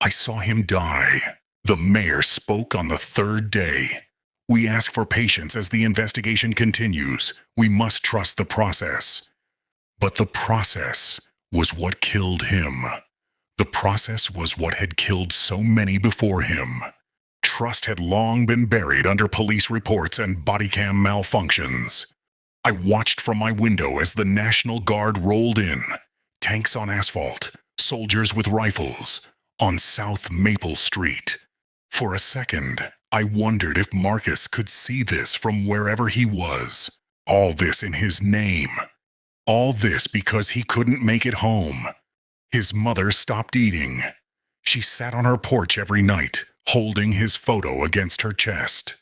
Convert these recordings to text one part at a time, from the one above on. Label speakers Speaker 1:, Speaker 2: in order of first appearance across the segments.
Speaker 1: I saw him die. The mayor spoke on the third day. We ask for patience as the investigation continues. We must trust the process. But the process was what killed him. The process was what had killed so many before him. Trust had long been buried under police reports and body cam malfunctions. I watched from my window as the National Guard rolled in. Tanks on asphalt, soldiers with rifles, on South Maple Street. For a second, I wondered if Marcus could see this from wherever he was. All this in his name. All this because he couldn't make it home. His mother stopped eating. She sat on her porch every night, holding his photo against her chest.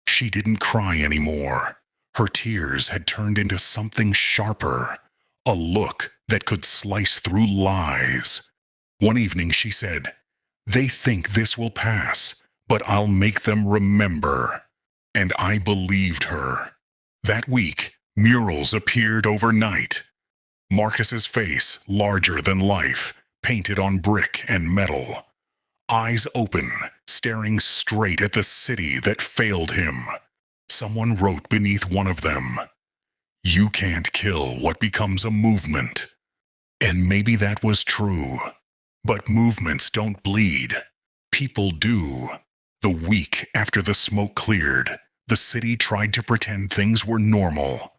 Speaker 1: She didn't cry anymore. Her tears had turned into something sharper, a look that could slice through lies. One evening she said, "They think this will pass, but I'll make them remember." And I believed her. That week, murals appeared overnight. Marcus's face, larger than life, painted on brick and metal. Eyes open, staring straight at the city that failed him. Someone wrote beneath one of them, "You can't kill what becomes a movement." And maybe that was true. But movements don't bleed. People do. The week after the smoke cleared, the city tried to pretend things were normal.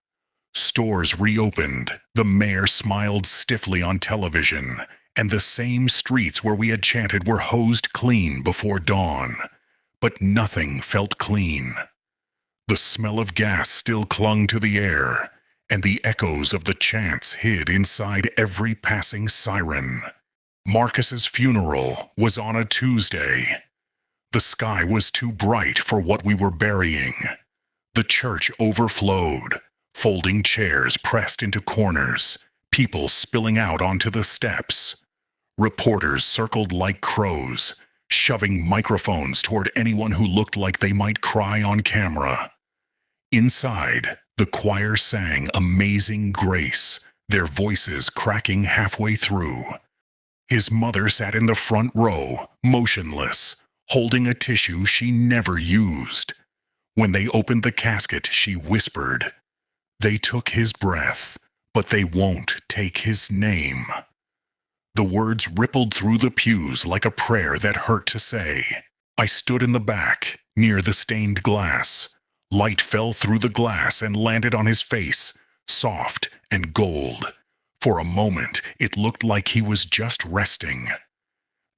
Speaker 1: Stores reopened, the mayor smiled stiffly on television, and the same streets where we had chanted were hosed clean before dawn. But nothing felt clean. The smell of gas still clung to the air, and the echoes of the chants hid inside every passing siren. Marcus's funeral was on a Tuesday. The sky was too bright for what we were burying. The church overflowed, folding chairs pressed into corners, people spilling out onto the steps. Reporters circled like crows, shoving microphones toward anyone who looked like they might cry on camera. Inside, the choir sang Amazing Grace, their voices cracking halfway through. His mother sat in the front row, motionless, holding a tissue she never used. When they opened the casket, she whispered, "They took his breath, but they won't take his name." The words rippled through the pews like a prayer that hurt to say. I stood in the back, near the stained glass. Light fell through the glass and landed on his face, soft and gold. For a moment, it looked like he was just resting.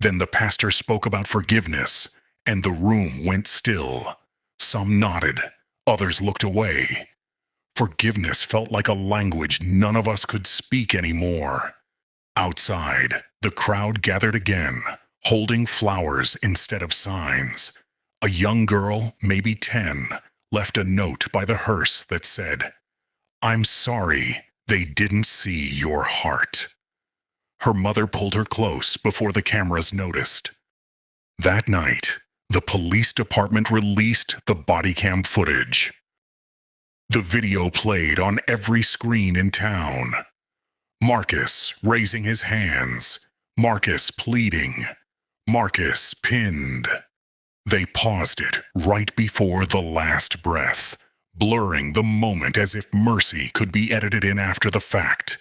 Speaker 1: Then the pastor spoke about forgiveness, and the room went still. Some nodded, others looked away. Forgiveness felt like a language none of us could speak anymore. Outside, the crowd gathered again, holding flowers instead of signs. A young girl, maybe 10, left a note by the hearse that said, "I'm sorry, they didn't see your heart." Her mother pulled her close before the cameras noticed. That night, the police department released the body cam footage. The video played on every screen in town. Marcus raising his hands, Marcus pleading, Marcus pinned. They paused it right before the last breath, blurring the moment as if mercy could be edited in after the fact.